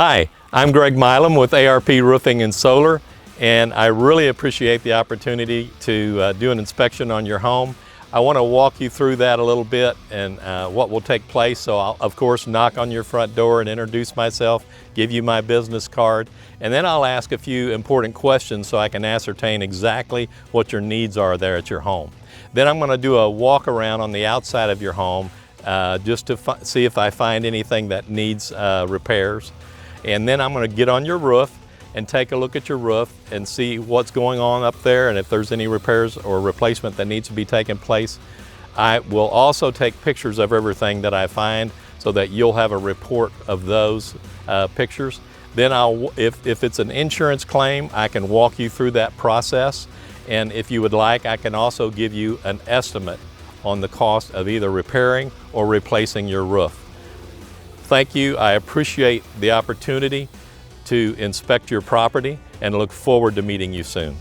Hi, I'm Greg Milam with ARP Roofing and Solar, and I really appreciate the opportunity to do an inspection on your home. I want to walk you through that a little bit and what will take place. So I'll, of course, knock on your front door and introduce myself, give you my business card, and then I'll ask a few important questions so I can ascertain exactly what your needs are there at your home. Then I'm going to do a walk around on the outside of your home just to see if I find anything that needs repairs. And then I'm going to get on your roof and take a look at your roof and see what's going on up there and if there's any repairs or replacement that needs to be taking place. I will also take pictures of everything that I find so that you'll have a report of those pictures. Then if it's an insurance claim, I can walk you through that process. And if you would like, I can also give you an estimate on the cost of either repairing or replacing your roof. Thank you. I appreciate the opportunity to inspect your property and look forward to meeting you soon.